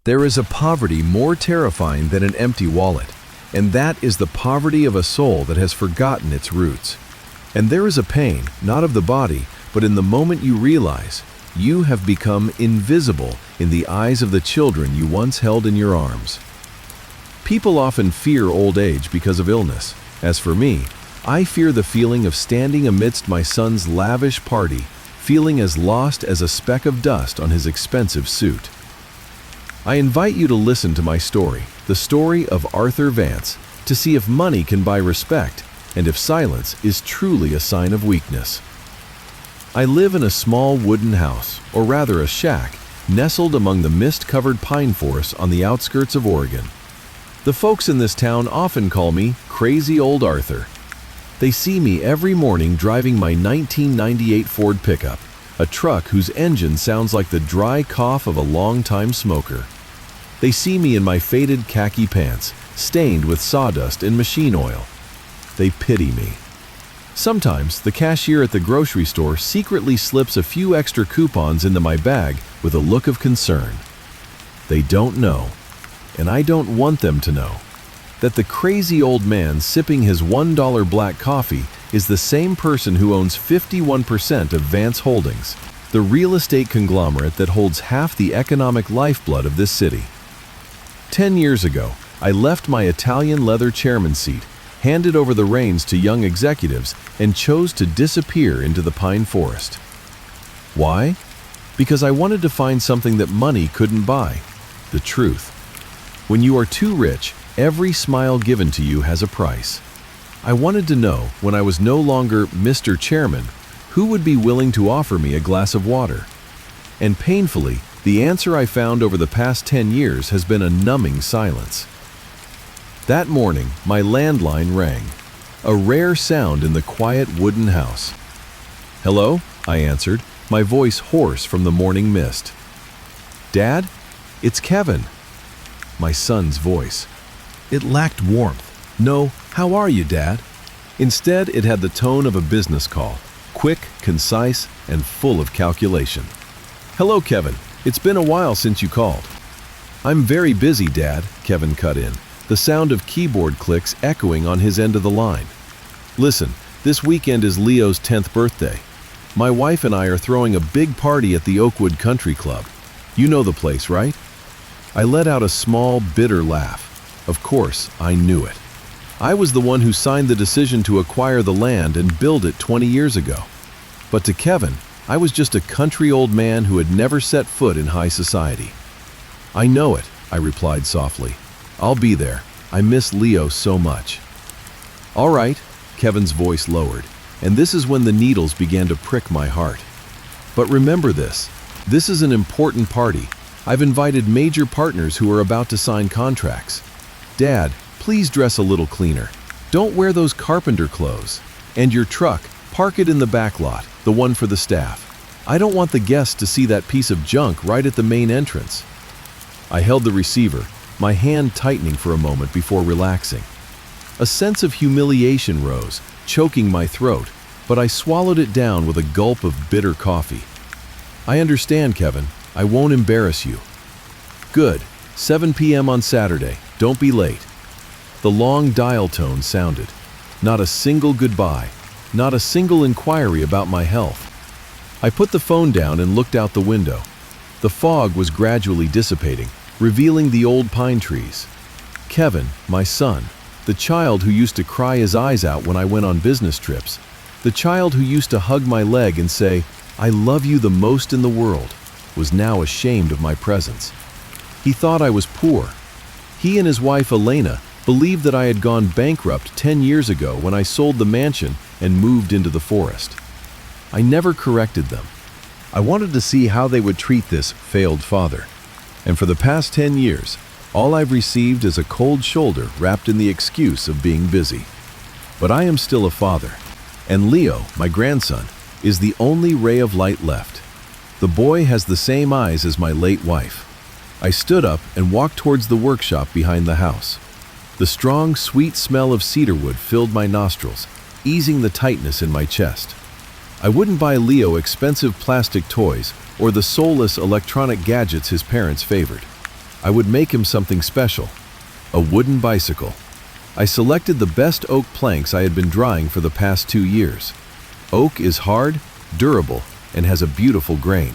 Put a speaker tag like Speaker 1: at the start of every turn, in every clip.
Speaker 1: There is a poverty more terrifying than an empty wallet, and that is the poverty of a soul that has forgotten its roots. And there is a pain, not of the body, but in the moment you realize you have become invisible in the eyes of the children you once held in your arms. People often fear old age because of illness. As for me, I fear the feeling of standing amidst my son's lavish party, feeling as lost as a speck of dust on his expensive suit. I invite you to listen to my story, the story of Arthur Vance, to see if money can buy respect and if silence is truly a sign of weakness. I live in a small wooden house, or rather a shack, nestled among the mist-covered pine forests on the outskirts of Oregon. The folks in this town often call me Crazy Old Arthur. They see me every morning driving my 1998 Ford pickup, a truck whose engine sounds like the dry cough of a long-time smoker. They see me in my faded khaki pants, stained with sawdust and machine oil. They pity me. Sometimes the cashier at the grocery store secretly slips a few extra coupons into my bag with a look of concern. They don't know, and I don't want them to know, that the crazy old man sipping his $1 black coffee is the same person who owns 51% of Vance Holdings, the real estate conglomerate that holds half the economic lifeblood of this city. 10 years ago, I left my Italian leather chairman seat, handed over the reins to young executives, and chose to disappear into the pine forest. Why? Because I wanted to find something that money couldn't buy: the truth. When you are too rich, every smile given to you has a price. I wanted to know, when I was no longer Mr. Chairman, who would be willing to offer me a glass of water. And painfully, the answer I found over the past 10 years has been a numbing silence. That morning, my landline rang, a rare sound in the quiet wooden house. "Hello?" I answered, my voice hoarse from the morning mist. "Dad? It's Kevin." My son's voice. It lacked warmth. No, "How are you, Dad?" Instead, it had the tone of a business call, quick, concise, and full of calculation. "Hello, Kevin. It's been a while since you called." "I'm very busy, Dad," Kevin cut in, the sound of keyboard clicks echoing on his end of the line. "Listen, this weekend is Leo's 10th birthday. My wife and I are throwing a big party at the Oakwood Country Club. You know the place, right?" I let out a small, bitter laugh. Of course, I knew it. I was the one who signed the decision to acquire the land and build it 20 years ago. But to Kevin, I was just a country old man who had never set foot in high society. "I know it," I replied softly. "I'll be there. I miss Leo so much." "All right," Kevin's voice lowered, and this is when the needles began to prick my heart. "But remember this. This is an important party. I've invited major partners who are about to sign contracts. Dad, please dress a little cleaner. Don't wear those carpenter clothes. And your truck, park it in the back lot, the one for the staff. I don't want the guests to see that piece of junk right at the main entrance." I held the receiver, my hand tightening for a moment before relaxing. A sense of humiliation rose, choking my throat, but I swallowed it down with a gulp of bitter coffee. "I understand, Kevin. I won't embarrass you." "Good. 7 p.m. on Saturday. Don't be late." The long dial tone sounded. Not a single goodbye, not a single inquiry about my health. I put the phone down and looked out the window. The fog was gradually dissipating, revealing the old pine trees. Kevin, my son, the child who used to cry his eyes out when I went on business trips, the child who used to hug my leg and say, "I love you the most in the world," was now ashamed of my presence. He thought I was poor. He and his wife Elena believed that I had gone bankrupt 10 years ago when I sold the mansion and moved into the forest. I never corrected them. I wanted to see how they would treat this failed father. And for the past 10 years, all I've received is a cold shoulder wrapped in the excuse of being busy. But I am still a father, and Leo, my grandson, is the only ray of light left. The boy has the same eyes as my late wife. I stood up and walked towards the workshop behind the house. The strong, sweet smell of cedarwood filled my nostrils, easing the tightness in my chest. I wouldn't buy Leo expensive plastic toys or the soulless electronic gadgets his parents favored. I would make him something special. A wooden bicycle. I selected the best oak planks I had been drying for the past 2 years. Oak is hard, durable, and has a beautiful grain.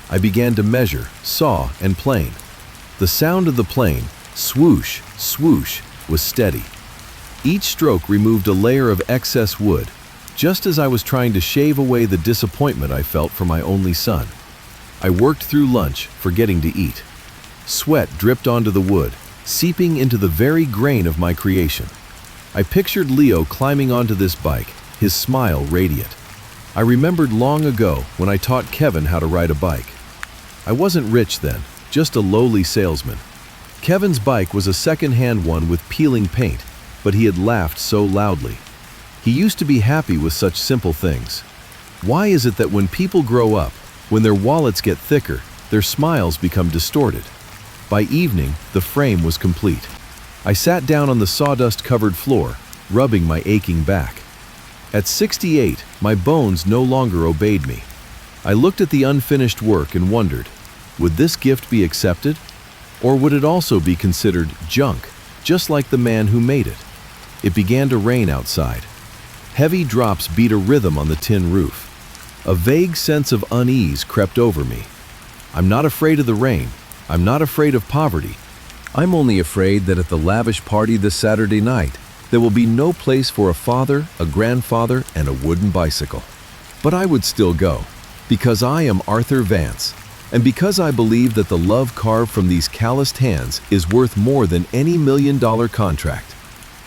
Speaker 1: I began to measure, saw, and plane. The sound of the plane, swoosh, swoosh, was steady. Each stroke removed a layer of excess wood, just as I was trying to shave away the disappointment I felt for my only son. I worked through lunch, forgetting to eat. Sweat dripped onto the wood, seeping into the very grain of my creation. I pictured Leo climbing onto this bike, his smile radiant. I remembered long ago when I taught Kevin how to ride a bike. I wasn't rich then, just a lowly salesman. Kevin's bike was a second-hand one with peeling paint, but he had laughed so loudly. He used to be happy with such simple things. Why is it that when people grow up, when their wallets get thicker, their smiles become distorted? By evening, the frame was complete. I sat down on the sawdust-covered floor, rubbing my aching back. At 68, my bones no longer obeyed me. I looked at the unfinished work and wondered, would this gift be accepted? Or would it also be considered junk, just like the man who made it? It began to rain outside. Heavy drops beat a rhythm on the tin roof. A vague sense of unease crept over me. I'm not afraid of the rain. I'm not afraid of poverty. I'm only afraid that at the lavish party this Saturday night, there will be no place for a father, a grandfather, and a wooden bicycle. But I would still go, because I am Arthur Vance, and because I believe that the love carved from these calloused hands is worth more than any $1,000,000 contract.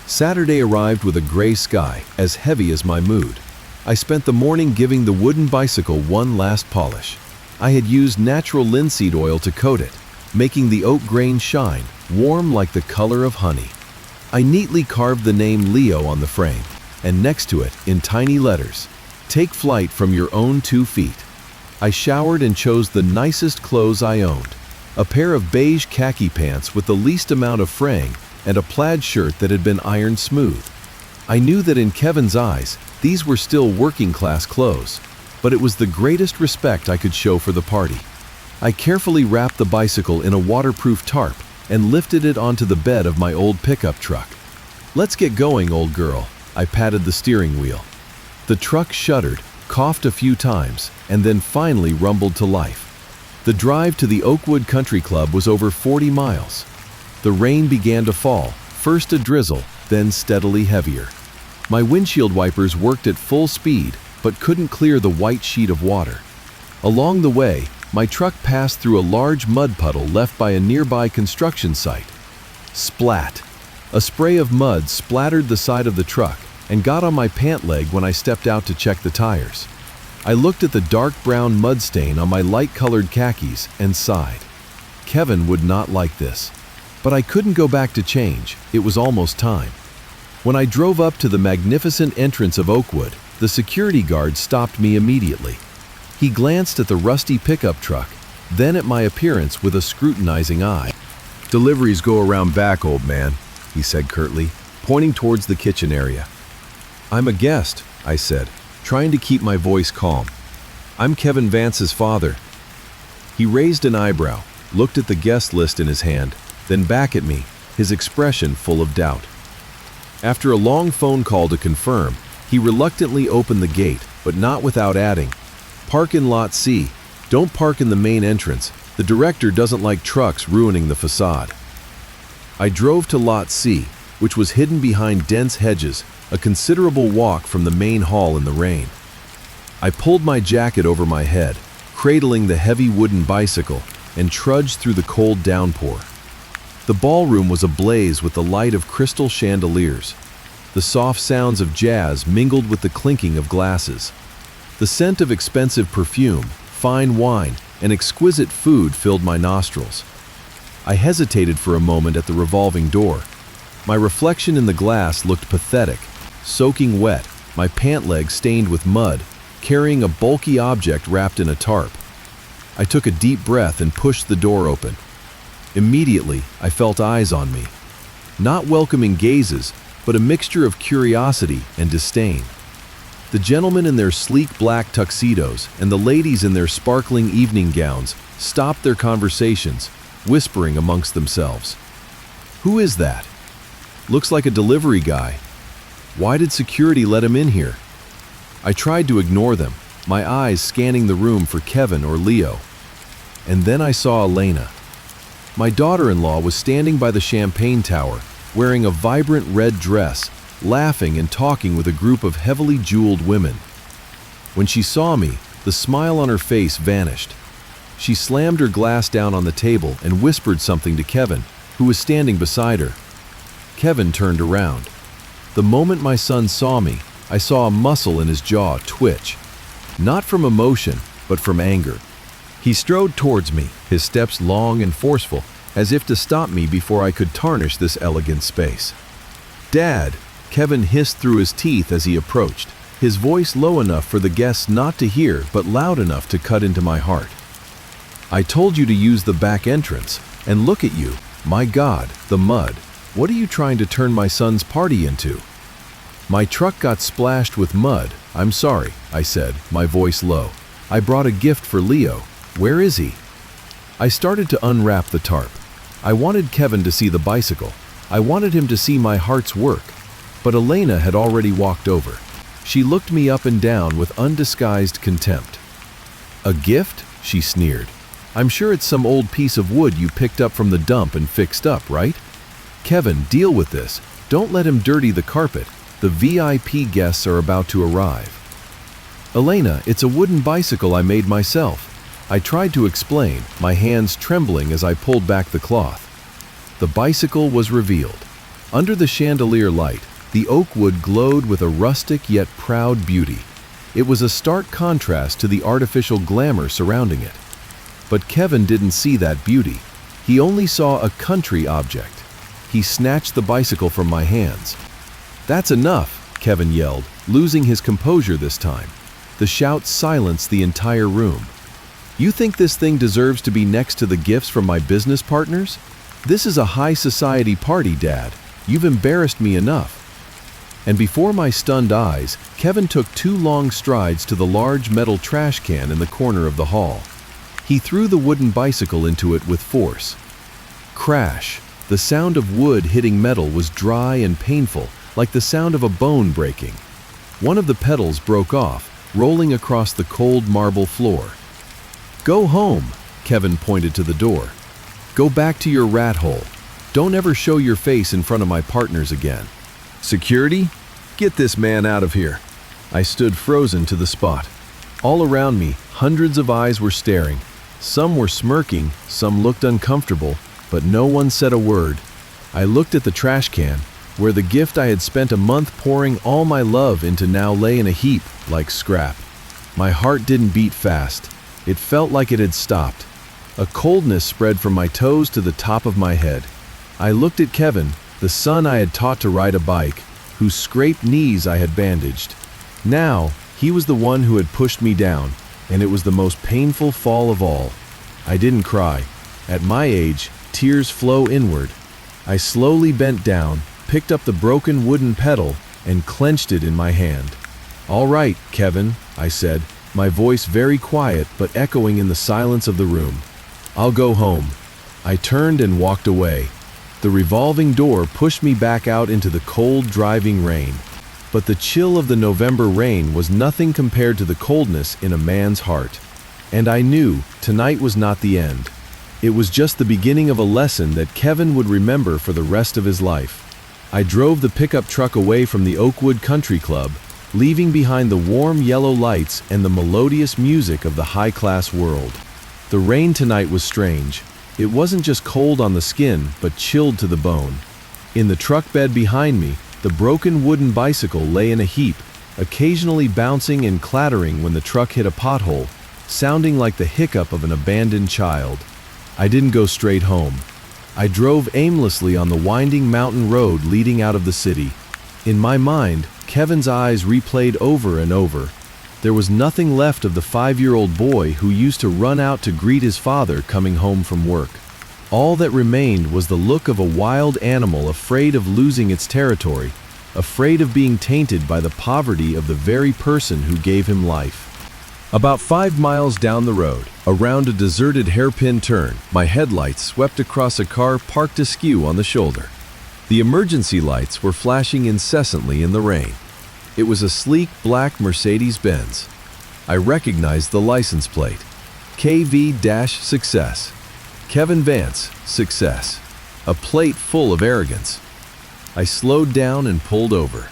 Speaker 1: Saturday arrived with a gray sky, as heavy as my mood. I spent the morning giving the wooden bicycle one last polish. I had used natural linseed oil to coat it, making the oak grain shine, warm like the color of honey. I neatly carved the name Leo on the frame, and next to it, in tiny letters, "Take flight from your own 2 feet." I showered and chose the nicest clothes I owned, a pair of beige khaki pants with the least amount of fraying and a plaid shirt that had been ironed smooth. I knew that in Kevin's eyes, these were still working-class clothes, but it was the greatest respect I could show for the party. I carefully wrapped the bicycle in a waterproof tarp and lifted it onto the bed of my old pickup truck. "Let's get going, old girl." I patted the steering wheel. The truck shuddered, coughed a few times, and then finally rumbled to life. The drive to the Oakwood Country Club was over 40 miles. The rain began to fall, first a drizzle, then steadily heavier. My windshield wipers worked at full speed, but couldn't clear the white sheet of water. Along the way, my truck passed through a large mud puddle left by a nearby construction site. Splat! A spray of mud splattered the side of the truck and got on my pant leg when I stepped out to check the tires. I looked at the dark brown mud stain on my light-colored khakis and sighed. Kevin would not like this. But I couldn't go back to change. It was almost time. When I drove up to the magnificent entrance of Oakwood, the security guard stopped me immediately. He glanced at the rusty pickup truck, then at my appearance with a scrutinizing eye. "Deliveries go around back, old man," he said curtly, pointing towards the kitchen area. "I'm a guest," I said, trying to keep my voice calm. "I'm Kevin Vance's father." He raised an eyebrow, looked at the guest list in his hand, then back at me, his expression full of doubt. After a long phone call to confirm, he reluctantly opened the gate, but not without adding, "Park in Lot C. Don't park in the main entrance. The director doesn't like trucks ruining the facade." I drove to Lot C, which was hidden behind dense hedges, a considerable walk from the main hall in the rain. I pulled my jacket over my head, cradling the heavy wooden bicycle, and trudged through the cold downpour. The ballroom was ablaze with the light of crystal chandeliers. The soft sounds of jazz mingled with the clinking of glasses. The scent of expensive perfume, fine wine, and exquisite food filled my nostrils. I hesitated for a moment at the revolving door. My reflection in the glass looked pathetic, soaking wet, my pant leg stained with mud, carrying a bulky object wrapped in a tarp. I took a deep breath and pushed the door open. Immediately, I felt eyes on me. Not welcoming gazes, but a mixture of curiosity and disdain. The gentlemen in their sleek black tuxedos and the ladies in their sparkling evening gowns stopped their conversations, whispering amongst themselves. "Who is that? Looks like a delivery guy. Why did security let him in here?" I tried to ignore them, my eyes scanning the room for Kevin or Leo. And then I saw Elena. My daughter-in-law was standing by the champagne tower, wearing a vibrant red dress, laughing and talking with a group of heavily jeweled women. When she saw me, the smile on her face vanished. She slammed her glass down on the table and whispered something to Kevin, who was standing beside her. Kevin turned around. The moment my son saw me, I saw a muscle in his jaw twitch. Not from emotion, but from anger. He strode towards me, his steps long and forceful, as if to stop me before I could tarnish this elegant space. "Dad," Kevin hissed through his teeth as he approached, his voice low enough for the guests not to hear but loud enough to cut into my heart. "I told you to use the back entrance, and look at you. My God, the mud. What are you trying to turn my son's party into?" "My truck got splashed with mud. I'm sorry," I said, my voice low. "I brought a gift for Leo. Where is he?" I started to unwrap the tarp. I wanted Kevin to see the bicycle. I wanted him to see my heart's work. But Elena had already walked over. She looked me up and down with undisguised contempt. "A gift?" she sneered. "I'm sure it's some old piece of wood you picked up from the dump and fixed up, right? Kevin, deal with this. Don't let him dirty the carpet. The VIP guests are about to arrive." "Elena, it's a wooden bicycle I made myself," I tried to explain, my hands trembling as I pulled back the cloth. The bicycle was revealed. Under the chandelier light, the oak wood glowed with a rustic yet proud beauty. It was a stark contrast to the artificial glamour surrounding it. But Kevin didn't see that beauty. He only saw a country object. He snatched the bicycle from my hands. "That's enough," Kevin yelled, losing his composure this time. The shout silenced the entire room. "You think this thing deserves to be next to the gifts from my business partners? This is a high society party, Dad. You've embarrassed me enough." And before my stunned eyes, Kevin took 2 long strides to the large metal trash can in the corner of the hall. He threw the wooden bicycle into it with force. Crash! The sound of wood hitting metal was dry and painful, like the sound of a bone breaking. One of the pedals broke off, rolling across the cold marble floor. "Go home," Kevin pointed to the door. "Go back to your rat hole. Don't ever show your face in front of my partners again." "Security? Get this man out of here." I stood frozen to the spot. All around me, hundreds of eyes were staring. Some were smirking, some looked uncomfortable, but no one said a word. I looked at the trash can, where the gift I had spent a month pouring all my love into now lay in a heap like scrap. My heart didn't beat fast. It felt like it had stopped. A coldness spread from my toes to the top of my head. I looked at Kevin, the son I had taught to ride a bike, whose scraped knees I had bandaged. Now, he was the one who had pushed me down, and it was the most painful fall of all. I didn't cry. At my age, tears flow inward. I slowly bent down, picked up the broken wooden pedal, and clenched it in my hand. "All right, Kevin," I said, my voice very quiet but echoing in the silence of the room. "I'll go home." I turned and walked away. The revolving door pushed me back out into the cold, driving rain. But the chill of the November rain was nothing compared to the coldness in a man's heart. And I knew tonight was not the end. It was just the beginning of a lesson that Kevin would remember for the rest of his life. I drove the pickup truck away from the Oakwood Country Club, leaving behind the warm yellow lights and the melodious music of the high-class world. The rain tonight was strange. It wasn't just cold on the skin, but chilled to the bone. In the truck bed behind me, the broken wooden bicycle lay in a heap, occasionally bouncing and clattering when the truck hit a pothole, sounding like the hiccup of an abandoned child. I didn't go straight home. I drove aimlessly on the winding mountain road leading out of the city. In my mind, Kevin's eyes replayed over and over. There was nothing left of the 5-year-old boy who used to run out to greet his father coming home from work. All that remained was the look of a wild animal afraid of losing its territory, afraid of being tainted by the poverty of the very person who gave him life. About 5 miles down the road, around a deserted hairpin turn, my headlights swept across a car parked askew on the shoulder. The emergency lights were flashing incessantly in the rain. It was a sleek black Mercedes-Benz. I recognized the license plate. KV-Success. Kevin Vance, Success. A plate full of arrogance. I slowed down and pulled over.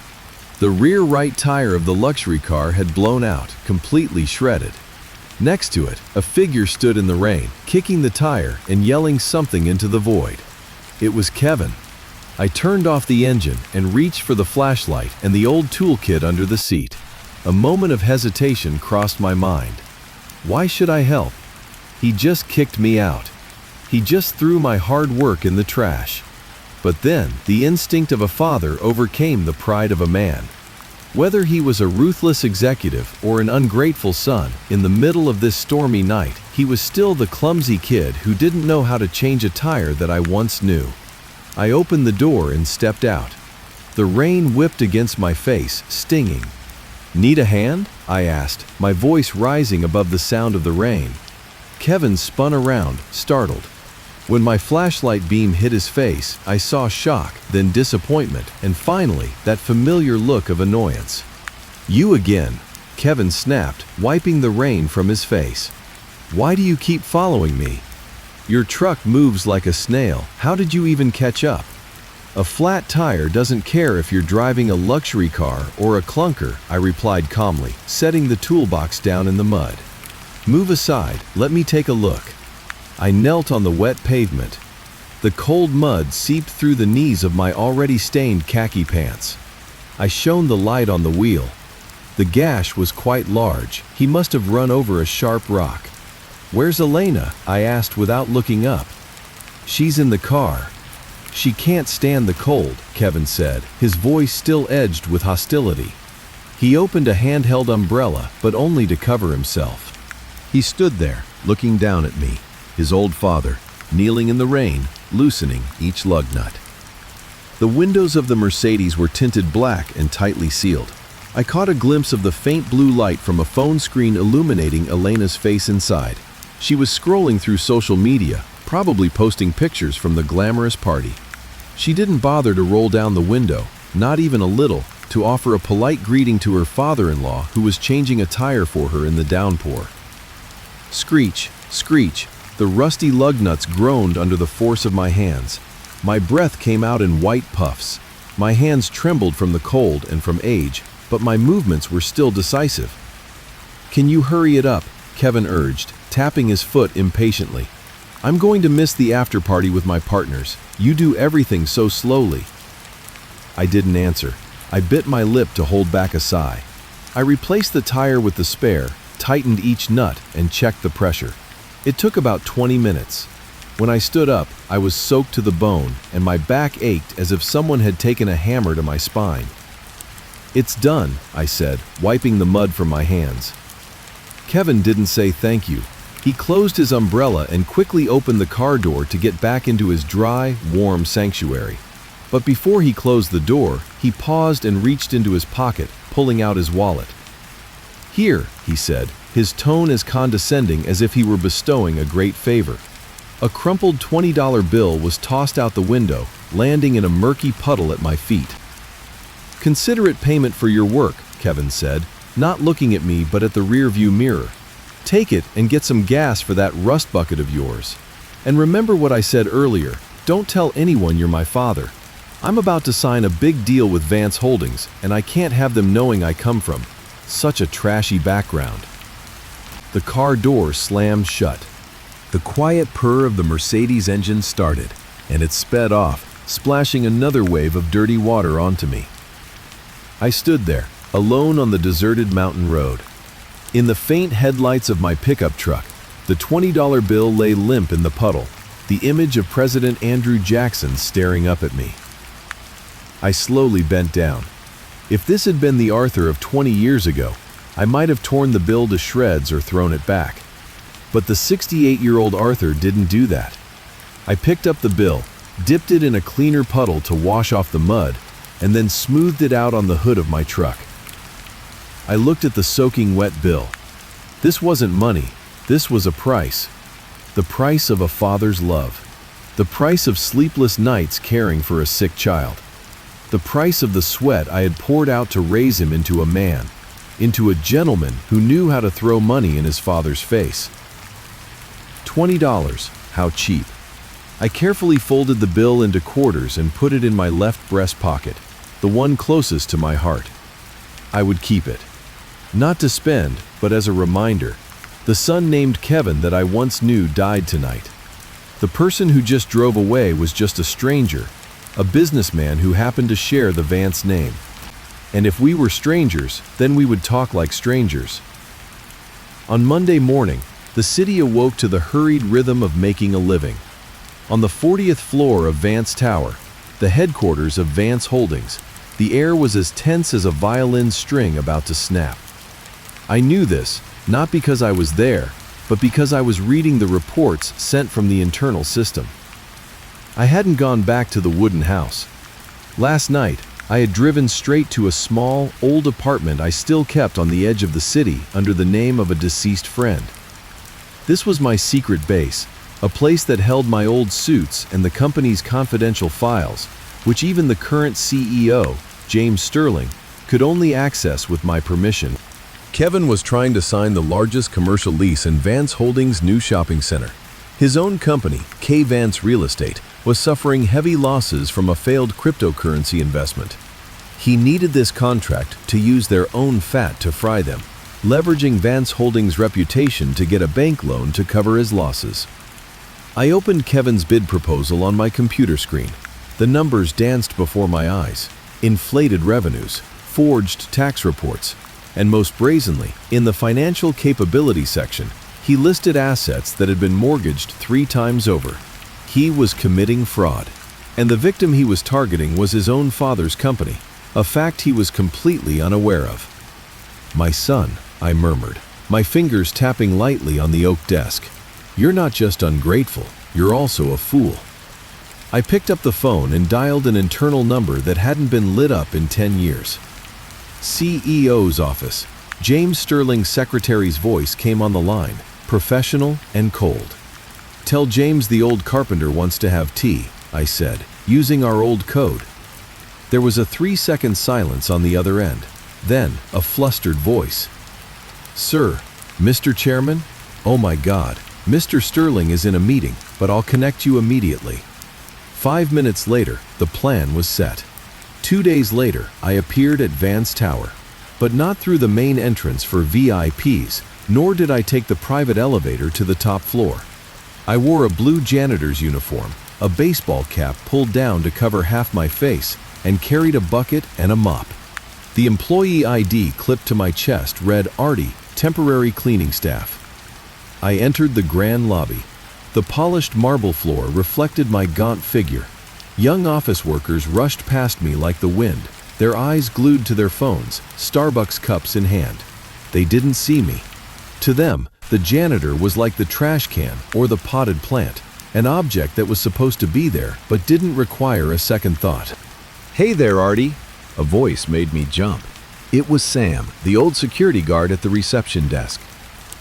Speaker 1: The rear right tire of the luxury car had blown out, completely shredded. Next to it, a figure stood in the rain, kicking the tire and yelling something into the void. It was Kevin. I turned off the engine and reached for the flashlight and the old toolkit under the seat. A moment of hesitation crossed my mind. Why should I help? He just kicked me out. He just threw my hard work in the trash. But then, the instinct of a father overcame the pride of a man. Whether he was a ruthless executive or an ungrateful son, in the middle of this stormy night, he was still the clumsy kid who didn't know how to change a tire that I once knew. I opened the door and stepped out. The rain whipped against my face, stinging. "Need a hand?" I asked, my voice rising above the sound of the rain. Kevin spun around, startled. When my flashlight beam hit his face, I saw shock, then disappointment, and finally, that familiar look of annoyance. "You again," Kevin snapped, wiping the rain from his face. "Why do you keep following me? Your truck moves like a snail. How did you even catch up?" "A flat tire doesn't care if you're driving a luxury car or a clunker," I replied calmly, setting the toolbox down in the mud. "Move aside, let me take a look." I knelt on the wet pavement. The cold mud seeped through the knees of my already stained khaki pants. I shone the light on the wheel. The gash was quite large. He must have run over a sharp rock. "Where's Elena?" I asked without looking up. "She's in the car. She can't stand the cold," Kevin said, his voice still edged with hostility. He opened a handheld umbrella, but only to cover himself. He stood there, looking down at me. His old father, kneeling in the rain, loosening each lug nut. The windows of the Mercedes were tinted black and tightly sealed. I caught a glimpse of the faint blue light from a phone screen illuminating Elena's face inside. She was scrolling through social media, probably posting pictures from the glamorous party. She didn't bother to roll down the window, not even a little, to offer a polite greeting to her father-in-law who was changing a tire for her in the downpour. Screech, screech. The rusty lug nuts groaned under the force of my hands. My breath came out in white puffs. My hands trembled from the cold and from age, but my movements were still decisive. "Can you hurry it up?" Kevin urged, tapping his foot impatiently. "I'm going to miss the after-party with my partners. You do everything so slowly." I didn't answer. I bit my lip to hold back a sigh. I replaced the tire with the spare, tightened each nut, and checked the pressure. It took about 20 minutes. When I stood up, I was soaked to the bone, and my back ached as if someone had taken a hammer to my spine. "It's done," I said, wiping the mud from my hands. Kevin didn't say thank you. He closed his umbrella and quickly opened the car door to get back into his dry, warm sanctuary. But before he closed the door, he paused and reached into his pocket, pulling out his wallet. "Here," he said, his tone as condescending as if he were bestowing a great favor. A crumpled $20 bill was tossed out the window, landing in a murky puddle at my feet. "Considerate payment for your work," Kevin said, not looking at me but at the rearview mirror. "Take it and get some gas for that rust bucket of yours. And remember what I said earlier, don't tell anyone you're my father. I'm about to sign a big deal with Vance Holdings, and I can't have them knowing I come from such a trashy background." The car door slammed shut. The quiet purr of the Mercedes engine started, and it sped off, splashing another wave of dirty water onto me. I stood there, alone on the deserted mountain road. In the faint headlights of my pickup truck, the $20 bill lay limp in the puddle, the image of President Andrew Jackson staring up at me. I slowly bent down. If this had been the Arthur of 20 years ago, I might have torn the bill to shreds or thrown it back. But the 68-year-old Arthur didn't do that. I picked up the bill, dipped it in a cleaner puddle to wash off the mud, and then smoothed it out on the hood of my truck. I looked at the soaking wet bill. This wasn't money. This was a price. The price of a father's love. The price of sleepless nights caring for a sick child. The price of the sweat I had poured out to raise him into a man, into a gentleman who knew how to throw money in his father's face. $20. How cheap. I carefully folded the bill into quarters and put it in my left breast pocket, the one closest to my heart. I would keep it. Not to spend, but as a reminder. The son named Kevin that I once knew died tonight. The person who just drove away was just a stranger, a businessman who happened to share the Vance name. And if we were strangers, then we would talk like strangers. On Monday morning, the city awoke to the hurried rhythm of making a living. On the 40th floor of Vance Tower, the headquarters of Vance Holdings, the air was as tense as a violin string about to snap. I knew this, not because I was there, but because I was reading the reports sent from the internal system. I hadn't gone back to the wooden house. Last night, I had driven straight to a small, old apartment I still kept on the edge of the city under the name of a deceased friend. This was my secret base, a place that held my old suits and the company's confidential files, which even the current CEO, James Sterling, could only access with my permission. Kevin was trying to sign the largest commercial lease in Vance Holdings' new shopping center. His own company, K. Vance Real Estate, was suffering heavy losses from a failed cryptocurrency investment. He needed this contract to use their own fat to fry them, leveraging Vance Holdings' reputation to get a bank loan to cover his losses. I opened Kevin's bid proposal on my computer screen. The numbers danced before my eyes. Inflated revenues, forged tax reports, and most brazenly, in the financial capability section, he listed assets that had been mortgaged 3 times over. He was committing fraud, and the victim he was targeting was his own father's company, a fact he was completely unaware of. "My son," I murmured, my fingers tapping lightly on the oak desk. "You're not just ungrateful, you're also a fool." I picked up the phone and dialed an internal number that hadn't been lit up in 10 years. CEO's office. James Sterling's secretary's voice came on the line, professional and cold. "Tell James the old carpenter wants to have tea," I said, using our old code. There was a 3-second silence on the other end. Then, a flustered voice. "Sir, Mr. Chairman? Oh my God, Mr. Sterling is in a meeting, but I'll connect you immediately." 5 minutes later, the plan was set. 2 days later, I appeared at Vance Tower, but not through the main entrance for VIPs, nor did I take the private elevator to the top floor. I wore a blue janitor's uniform, a baseball cap pulled down to cover half my face, and carried a bucket and a mop. The employee ID clipped to my chest read Artie, temporary cleaning staff. I entered the grand lobby. The polished marble floor reflected my gaunt figure. Young office workers rushed past me like the wind, their eyes glued to their phones, Starbucks cups in hand. They didn't see me. To them, the janitor was like the trash can or the potted plant, an object that was supposed to be there but didn't require a second thought. "Hey there, Artie!" A voice made me jump. It was Sam, the old security guard at the reception desk.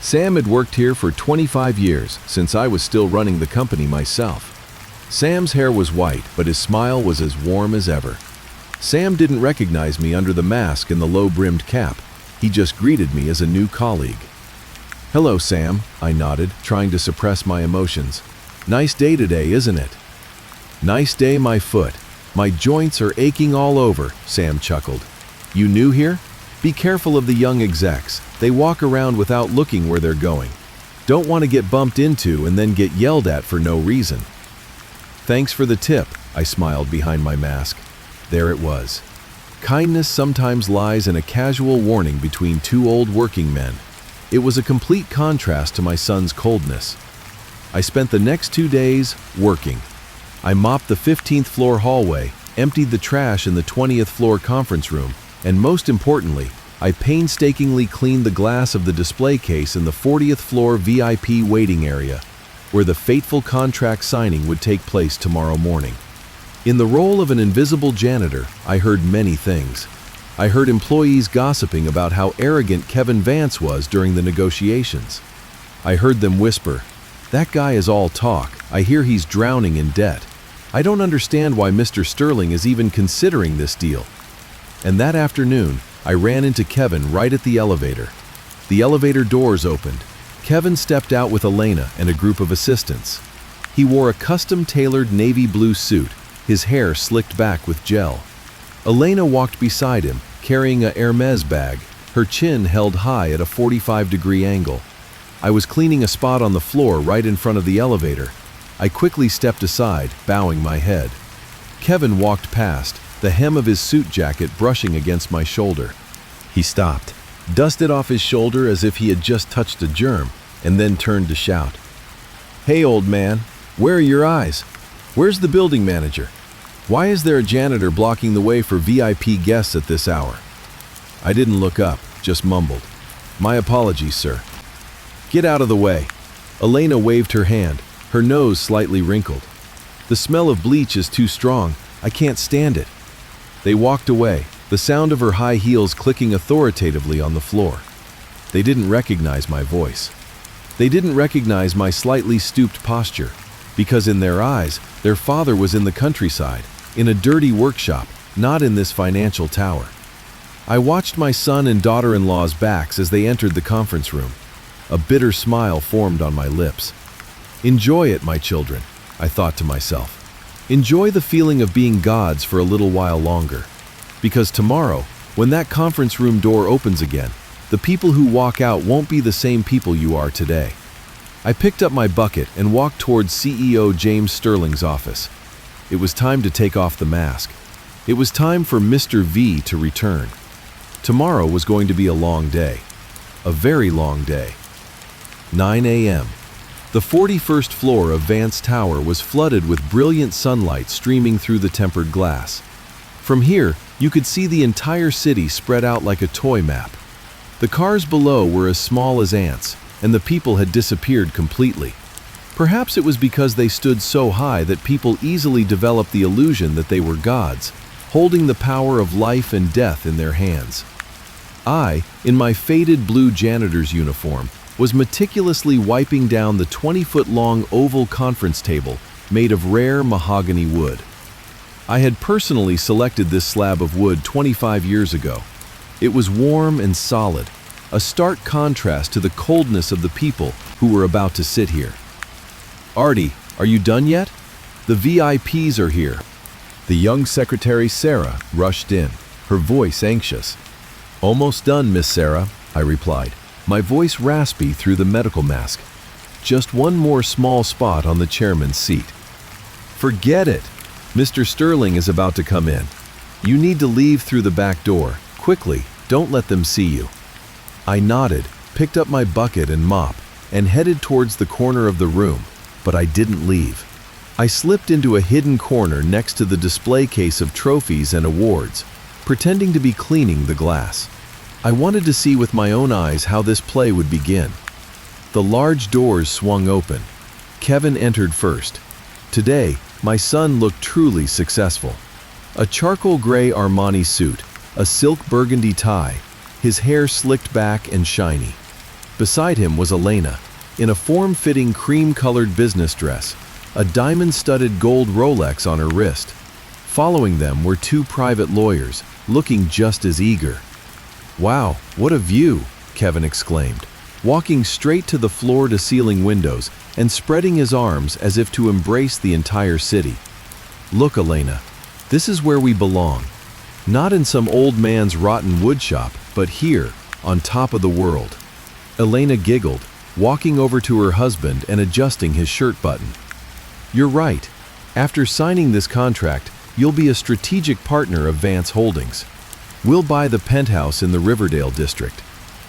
Speaker 1: Sam had worked here for 25 years, since I was still running the company myself. Sam's hair was white, but his smile was as warm as ever. Sam didn't recognize me under the mask and the low-brimmed cap. He just greeted me as a new colleague. "Hello, Sam," I nodded, trying to suppress my emotions. "Nice day today, isn't it?" "Nice day, my foot. My joints are aching all over," Sam chuckled. "You new here? Be careful of the young execs. They walk around without looking where they're going. Don't want to get bumped into and then get yelled at for no reason." "Thanks for the tip," I smiled behind my mask. There it was. Kindness sometimes lies in a casual warning between 2 old working men. It was a complete contrast to my son's coldness. I spent the next 2 days working. I mopped the 15th floor hallway, emptied the trash in the 20th floor conference room, and most importantly, I painstakingly cleaned the glass of the display case in the 40th floor VIP waiting area, where the fateful contract signing would take place tomorrow morning. In the role of an invisible janitor, I heard many things. I heard employees gossiping about how arrogant Kevin Vance was during the negotiations. I heard them whisper, "That guy is all talk. I hear he's drowning in debt. I don't understand why Mr. Sterling is even considering this deal." And that afternoon, I ran into Kevin right at the elevator. The elevator doors opened. Kevin stepped out with Elena and a group of assistants. He wore a custom-tailored navy blue suit, his hair slicked back with gel. Elena walked beside him, carrying a Hermes bag, her chin held high at a 45-degree angle. I was cleaning a spot on the floor right in front of the elevator. I quickly stepped aside, bowing my head. Kevin walked past, the hem of his suit jacket brushing against my shoulder. He stopped, dusted off his shoulder as if he had just touched a germ, and then turned to shout, "Hey, old man, where are your eyes? Where's the building manager? Why is there a janitor blocking the way for VIP guests at this hour?" I didn't look up, just mumbled, "My apologies, sir." "Get out of the way." Elena waved her hand, her nose slightly wrinkled. "The smell of bleach is too strong. I can't stand it." They walked away, the sound of her high heels clicking authoritatively on the floor. They didn't recognize my voice. They didn't recognize my slightly stooped posture, because in their eyes, their father was in the countryside, in a dirty workshop, not in this financial tower. I watched my son and daughter-in-law's backs as they entered the conference room. A bitter smile formed on my lips. "Enjoy it, my children," I thought to myself. "Enjoy the feeling of being gods for a little while longer. Because tomorrow, when that conference room door opens again, the people who walk out won't be the same people you are today." I picked up my bucket and walked towards CEO James Sterling's office. It was time to take off the mask. It was time for Mr. V to return. Tomorrow was going to be a long day. A very long day. 9 a.m. The 41st floor of Vance Tower was flooded with brilliant sunlight streaming through the tempered glass. From here, you could see the entire city spread out like a toy map. The cars below were as small as ants, and the people had disappeared completely. Perhaps it was because they stood so high that people easily developed the illusion that they were gods, holding the power of life and death in their hands. I, in my faded blue janitor's uniform, was meticulously wiping down the 20-foot-long oval conference table made of rare mahogany wood. I had personally selected this slab of wood 25 years ago. It was warm and solid, a stark contrast to the coldness of the people who were about to sit here. "Artie, are you done yet? The VIPs are here." The young secretary Sarah rushed in, her voice anxious. "Almost done, Miss Sarah," I replied, my voice raspy through the medical mask. "Just one more small spot on the chairman's seat." "Forget it. Mr. Sterling is about to come in. You need to leave through the back door. Quickly, don't let them see you." I nodded, picked up my bucket and mop, and headed towards the corner of the room, but I didn't leave. I slipped into a hidden corner next to the display case of trophies and awards, pretending to be cleaning the glass. I wanted to see with my own eyes how this play would begin. The large doors swung open. Kevin entered first. Today, my son looked truly successful. A charcoal gray Armani suit, a silk burgundy tie, his hair slicked back and shiny. Beside him was Elena, in a form-fitting cream-colored business dress, a diamond-studded gold Rolex on her wrist. Following them were two private lawyers, looking just as eager. "Wow, what a view!" Kevin exclaimed, walking straight to the floor-to-ceiling windows and spreading his arms as if to embrace the entire city. "Look, Elena, this is where we belong. Not in some old man's rotten woodshop, but here, on top of the world." Elena giggled, walking over to her husband and adjusting his shirt button. "You're right. After signing this contract, you'll be a strategic partner of Vance Holdings. We'll buy the penthouse in the Riverdale district.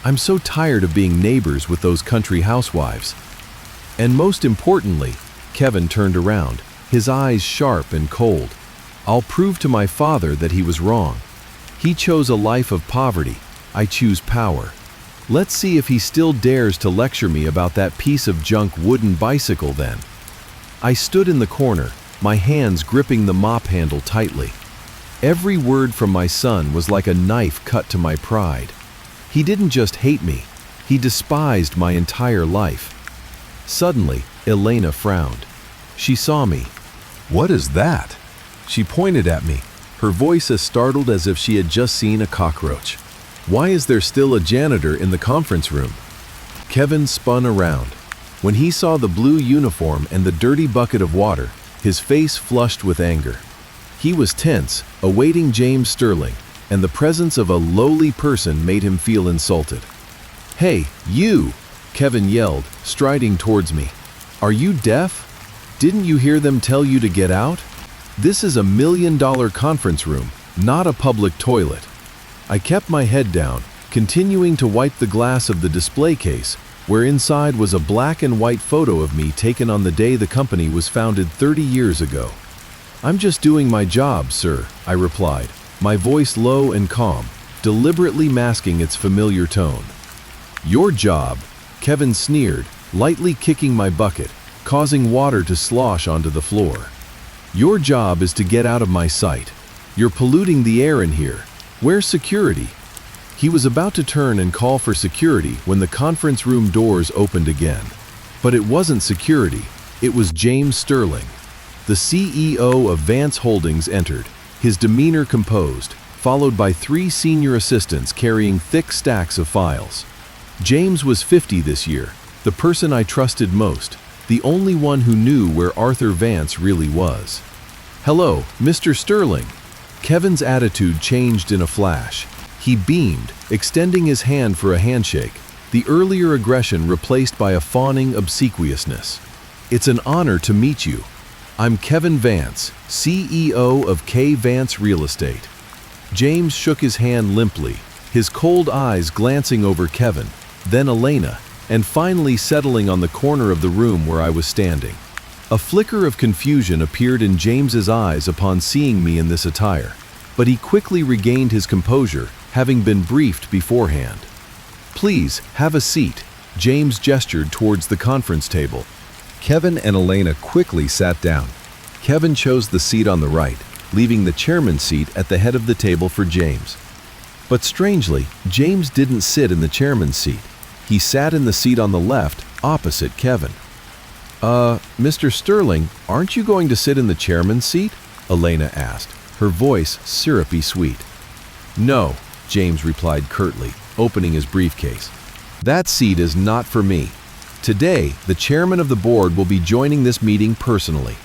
Speaker 1: I'm so tired of being neighbors with those country housewives." And most importantly, Kevin turned around, his eyes sharp and cold. "I'll prove to my father that he was wrong. He chose a life of poverty. I choose power. Let's see if he still dares to lecture me about that piece of junk wooden bicycle then." I stood in the corner, my hands gripping the mop handle tightly. Every word from my son was like a knife cut to my pride. He didn't just hate me, he despised my entire life. Suddenly, Elena frowned. She saw me. "What is that?" She pointed at me, her voice as startled as if she had just seen a cockroach. "Why is there still a janitor in the conference room?" Kevin spun around. When he saw the blue uniform and the dirty bucket of water, his face flushed with anger. He was tense, awaiting James Sterling, and the presence of a lowly person made him feel insulted. "Hey, you!" Kevin yelled, striding towards me. "Are you deaf? Didn't you hear them tell you to get out? This is a $1 million conference room, not a public toilet." I kept my head down, continuing to wipe the glass of the display case, where inside was a black and white photo of me taken on the day the company was founded 30 years ago. "I'm just doing my job, sir," I replied, my voice low and calm, deliberately masking its familiar tone. "Your job," Kevin sneered, lightly kicking my bucket, causing water to slosh onto the floor. "Your job is to get out of my sight. You're polluting the air in here. Where's security?" He was about to turn and call for security when the conference room doors opened again. But it wasn't security, it was James Sterling. The CEO of Vance Holdings entered, his demeanor composed, followed by 3 senior assistants carrying thick stacks of files. James was 50 this year, the person I trusted most, the only one who knew where Arthur Vance really was. "Hello, Mr. Sterling." Kevin's attitude changed in a flash. He beamed, extending his hand for a handshake, the earlier aggression replaced by a fawning obsequiousness. "It's an honor to meet you. I'm Kevin Vance, CEO of K. Vance Real Estate." James shook his hand limply, his cold eyes glancing over Kevin, then Elena, and finally settling on the corner of the room where I was standing. A flicker of confusion appeared in James's eyes upon seeing me in this attire, but he quickly regained his composure, having been briefed beforehand. "Please, have a seat," James gestured towards the conference table. Kevin and Elena quickly sat down. Kevin chose the seat on the right, leaving the chairman's seat at the head of the table for James. But strangely, James didn't sit in the chairman's seat. He sat in the seat on the left, opposite Kevin. Mr. Sterling, aren't you going to sit in the chairman's seat?" Elena asked, her voice syrupy sweet. "No," James replied curtly, opening his briefcase. "That seat is not for me. Today, the chairman of the board will be joining this meeting personally."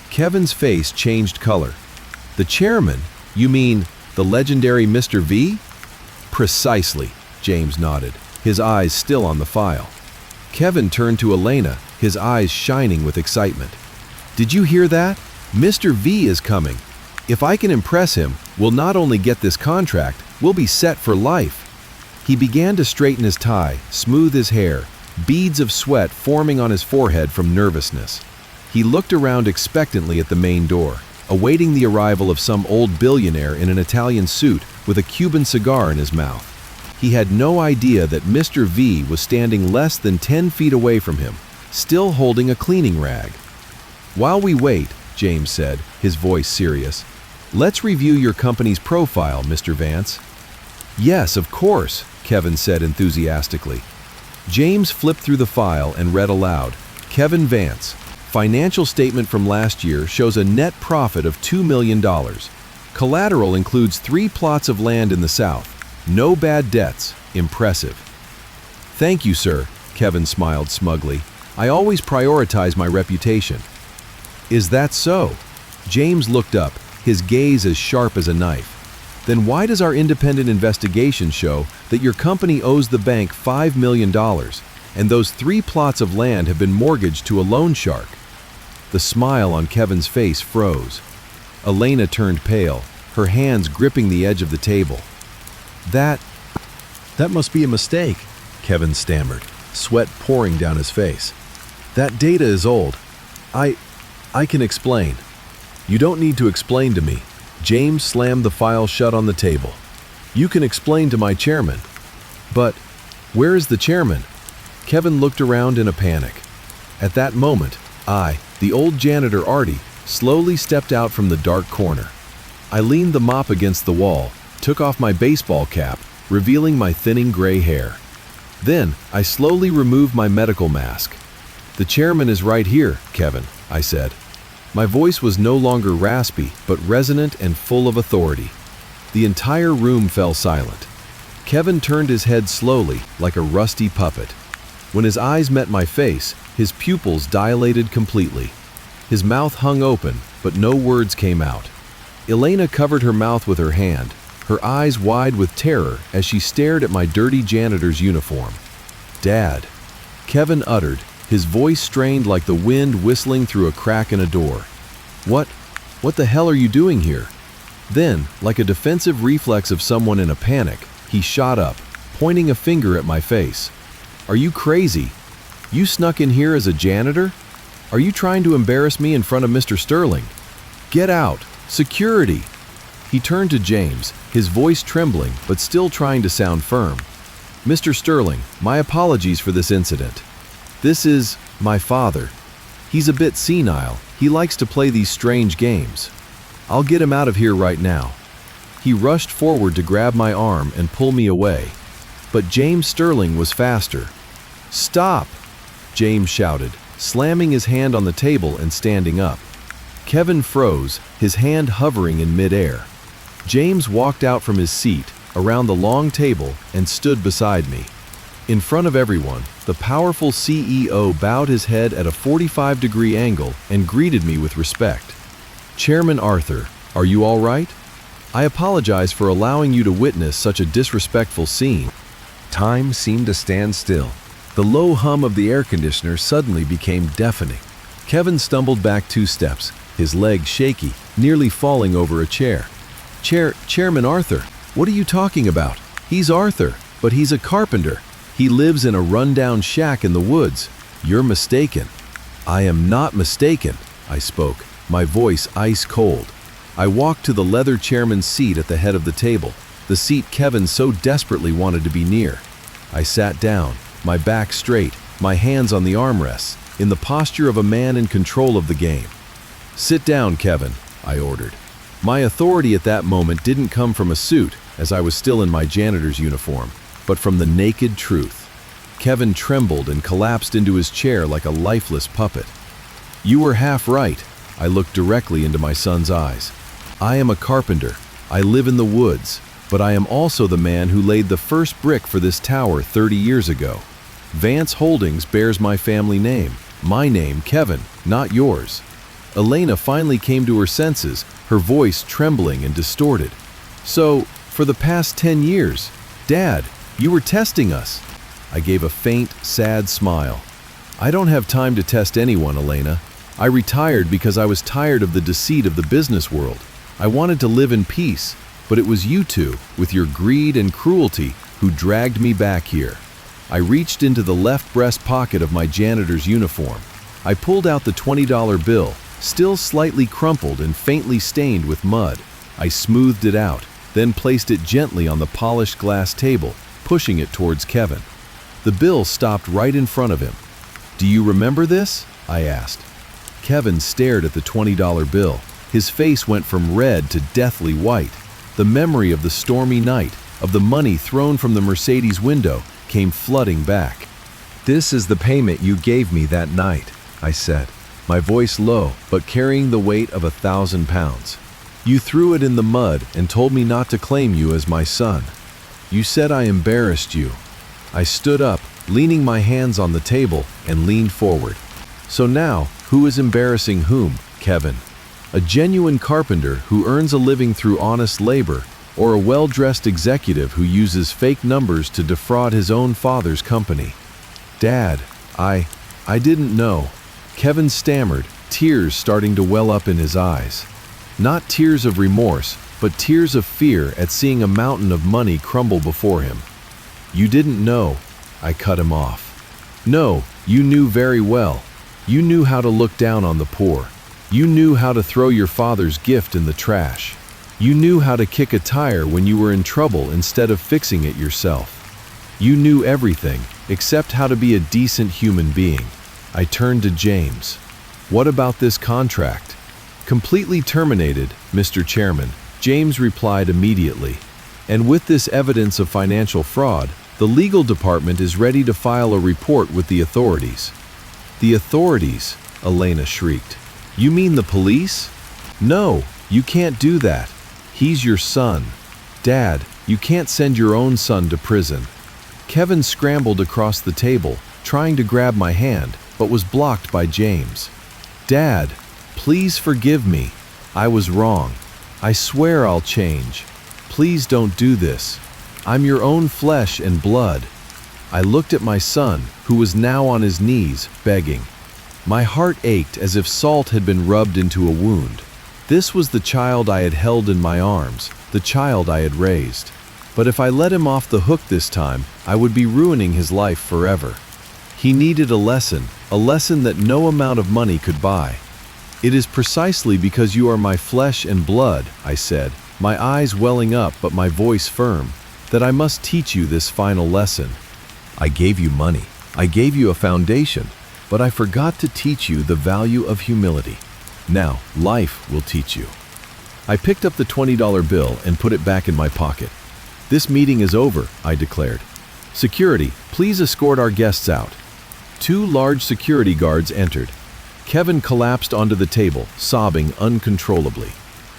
Speaker 1: Kevin's face changed color. "The chairman? You mean the legendary Mr. V?" "Precisely," James nodded, his eyes still on the file. Kevin turned to Elena, his eyes shining with excitement. "Did you hear that? Mr. V is coming. If I can impress him, we'll not only get this contract, we'll be set for life." He began to straighten his tie, smooth his hair, beads of sweat forming on his forehead from nervousness. He looked around expectantly at the main door, awaiting the arrival of some old billionaire in an Italian suit with a Cuban cigar in his mouth. He had no idea that Mr. V was standing less than 10 feet away from him, still holding a cleaning rag. "While we wait," James said, his voice serious, "let's review your company's profile, Mr. Vance." "Yes, of course," Kevin said enthusiastically. James flipped through the file and read aloud, "Kevin Vance, financial statement from last year shows a net profit of $2 million. Collateral includes 3 plots of land in the south. No bad debts. Impressive." "Thank you, sir," Kevin smiled smugly. "I always prioritize my reputation." "Is that so?" James looked up, his gaze as sharp as a knife. "Then why does our independent investigation show that your company owes the bank $5 million, and those 3 plots of land have been mortgaged to a loan shark?" The smile on Kevin's face froze. Elena turned pale, her hands gripping the edge of the table. That must be a mistake," Kevin stammered, sweat pouring down his face. "That data is old. I can explain." "You don't need to explain to me." James slammed the file shut on the table. "You can explain to my chairman." "But where is the chairman?" Kevin looked around in a panic. At that moment, the old janitor Artie, slowly stepped out from the dark corner. I leaned the mop against the wall, took off my baseball cap, revealing my thinning gray hair. Then, I slowly removed my medical mask. "The chairman is right here, Kevin," I said. My voice was no longer raspy, but resonant and full of authority. The entire room fell silent. Kevin turned his head slowly, like a rusty puppet. When his eyes met my face, his pupils dilated completely. His mouth hung open, but no words came out. Elena covered her mouth with her hand, her eyes wide with terror as she stared at my dirty janitor's uniform. "Dad," Kevin uttered, his voice strained like the wind whistling through a crack in a door. What the hell are you doing here?" Then, like a defensive reflex of someone in a panic, he shot up, pointing a finger at my face. "Are you crazy? You snuck in here as a janitor? Are you trying to embarrass me in front of Mr. Sterling? Get out! Security!" He turned to James, his voice trembling but still trying to sound firm. "Mr. Sterling, my apologies for this incident. This is my father. He's a bit senile. He likes to play these strange games. I'll get him out of here right now." He rushed forward to grab my arm and pull me away. But James Sterling was faster. "Stop!" James shouted, slamming his hand on the table and standing up. Kevin froze, his hand hovering in midair. James walked out from his seat, around the long table, and stood beside me. In front of everyone, the powerful CEO bowed his head at a 45-degree angle and greeted me with respect. "Chairman Arthur, are you all right? I apologize for allowing you to witness such a disrespectful scene." Time seemed to stand still. The low hum of the air conditioner suddenly became deafening. Kevin stumbled back 2 steps, his legs shaky, nearly falling over a chair. Chairman Arthur, what are you talking about? He's Arthur, but he's a carpenter. He lives in a rundown shack in the woods. You're mistaken." "I am not mistaken," I spoke, my voice ice cold. I walked to the leather chairman's seat at the head of the table, the seat Kevin so desperately wanted to be near. I sat down, my back straight, my hands on the armrests, in the posture of a man in control of the game. "Sit down, Kevin," I ordered. My authority at that moment didn't come from a suit, as I was still in my janitor's uniform, but from the naked truth. Kevin trembled and collapsed into his chair like a lifeless puppet. "You were half right." I looked directly into my son's eyes. "I am a carpenter. I live in the woods, but I am also the man who laid the first brick for this tower 30 years ago. Vance Holdings bears my family name. My name, Kevin, not yours." Elena finally came to her senses, her voice trembling and distorted. "So, for the past 10 years, Dad, you were testing us." I gave a faint, sad smile. "I don't have time to test anyone, Elena. I retired because I was tired of the deceit of the business world. I wanted to live in peace, but it was you two, with your greed and cruelty, who dragged me back here." I reached into the left breast pocket of my janitor's uniform. I pulled out the $20 bill, still slightly crumpled and faintly stained with mud. I smoothed it out, then placed it gently on the polished glass table, pushing it towards Kevin. The bill stopped right in front of him. "Do you remember this?" I asked. Kevin stared at the $20 bill. His face went from red to deathly white. The memory of the stormy night, of the money thrown from the Mercedes window, came flooding back. "This is the payment you gave me that night," I said, my voice low but carrying the weight of 1,000 pounds. "You threw it in the mud and told me not to claim you as my son. You said I embarrassed you." I stood up, leaning my hands on the table, and leaned forward. "So now, who is embarrassing whom, Kevin? A genuine carpenter who earns a living through honest labor, or a well-dressed executive who uses fake numbers to defraud his own father's company?" "Dad, I didn't know." Kevin stammered, tears starting to well up in his eyes. Not tears of remorse, but tears of fear at seeing a mountain of money crumble before him. "You didn't know," I cut him off. "No, you knew very well. You knew how to look down on the poor. You knew how to throw your father's gift in the trash. You knew how to kick a tire when you were in trouble instead of fixing it yourself. You knew everything, except how to be a decent human being." I turned to James. "What about this contract?" "Completely terminated, Mr. Chairman. James replied immediately. "And with this evidence of financial fraud, the legal department is ready to file a report with the authorities." "The authorities?" Elena shrieked. "You mean the police?" "No, you can't do that. He's your son. Dad, you can't send your own son to prison." Kevin scrambled across the table, trying to grab my hand, but was blocked by James. "Dad, please forgive me. I was wrong. I swear I'll change. Please don't do this. I'm your own flesh and blood." I looked at my son, who was now on his knees, begging. My heart ached as if salt had been rubbed into a wound. This was the child I had held in my arms, the child I had raised. But if I let him off the hook this time, I would be ruining his life forever. He needed a lesson that no amount of money could buy. "It is precisely because you are my flesh and blood," I said, my eyes welling up but my voice firm, "that I must teach you this final lesson. I gave you money. I gave you a foundation, but I forgot to teach you the value of humility. Now, life will teach you." I picked up the $20 bill and put it back in my pocket. "This meeting is over," I declared. "Security, please escort our guests out." 2 large security guards entered. Kevin collapsed onto the table, sobbing uncontrollably.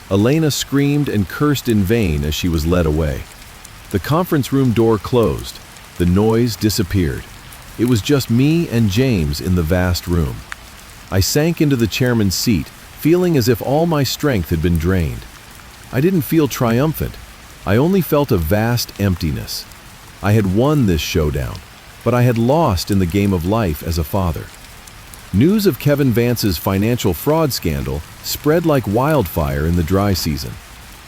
Speaker 1: Elena screamed and cursed in vain as she was led away. The conference room door closed. The noise disappeared. It was just me and James in the vast room. I sank into the chairman's seat, feeling as if all my strength had been drained. I didn't feel triumphant. I only felt a vast emptiness. I had won this showdown, but I had lost in the game of life as a father. News of Kevin Vance's financial fraud scandal spread like wildfire in the dry season.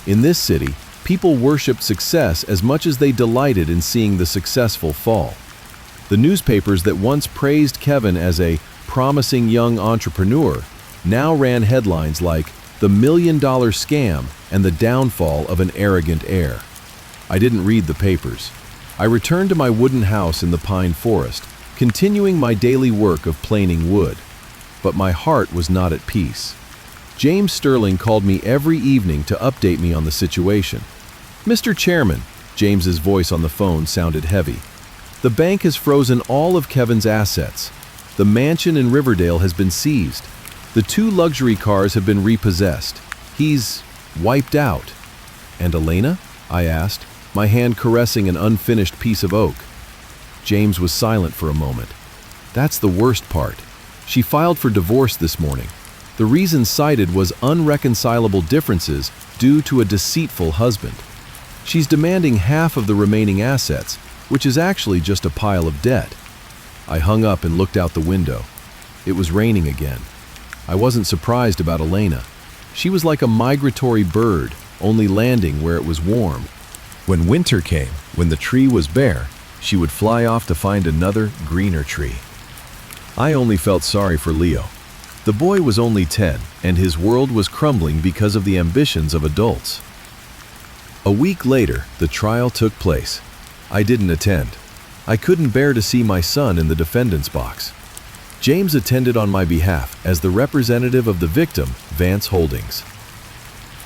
Speaker 1: In this city, people worshipped success as much as they delighted in seeing the successful fall. The newspapers that once praised Kevin as a promising young entrepreneur now ran headlines like "The $1 Million Scam" and "The Downfall of an Arrogant Heir." I didn't read the papers. I returned to my wooden house in the pine forest, continuing my daily work of planing wood. But my heart was not at peace. James Sterling called me every evening to update me on the situation. "Mr. Chairman," James's voice on the phone sounded heavy, "the bank has frozen all of Kevin's assets. The mansion in Riverdale has been seized. The 2 luxury cars have been repossessed. He's wiped out." "And Elena?" I asked, my hand caressing an unfinished piece of oak. James was silent for a moment. "That's the worst part. She filed for divorce this morning. The reason cited was unreconcilable differences due to a deceitful husband. She's demanding half of the remaining assets, which is actually just a pile of debt." I hung up and looked out the window. It was raining again. I wasn't surprised about Elena. She was like a migratory bird, only landing where it was warm. When winter came, when the tree was bare, she would fly off to find another, greener tree. I only felt sorry for Leo. The boy was only 10, and his world was crumbling because of the ambitions of adults. A week later, the trial took place. I didn't attend. I couldn't bear to see my son in the defendant's box. James attended on my behalf as the representative of the victim, Vance Holdings.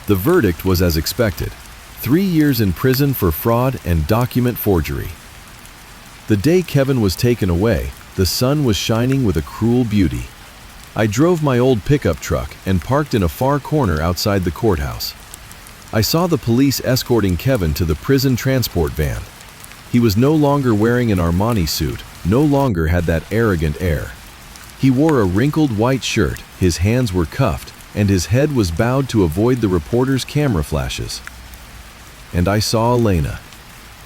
Speaker 1: The verdict was as expected: 3 years in prison for fraud and document forgery. The day Kevin was taken away, the sun was shining with a cruel beauty. I drove my old pickup truck and parked in a far corner outside the courthouse. I saw the police escorting Kevin to the prison transport van. He was no longer wearing an Armani suit, no longer had that arrogant air. He wore a wrinkled white shirt, his hands were cuffed, and his head was bowed to avoid the reporter's camera flashes. And I saw Elena.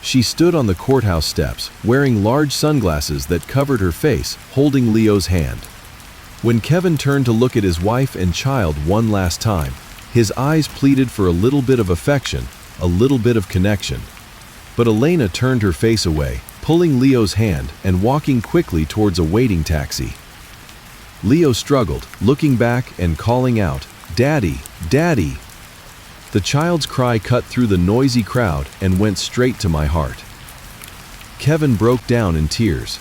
Speaker 1: She stood on the courthouse steps, wearing large sunglasses that covered her face, holding Leo's hand. When Kevin turned to look at his wife and child one last time, his eyes pleaded for a little bit of affection, a little bit of connection. But Elena turned her face away, pulling Leo's hand and walking quickly towards a waiting taxi. Leo struggled, looking back and calling out, "Daddy, Daddy!" The child's cry cut through the noisy crowd and went straight to my heart. Kevin broke down in tears.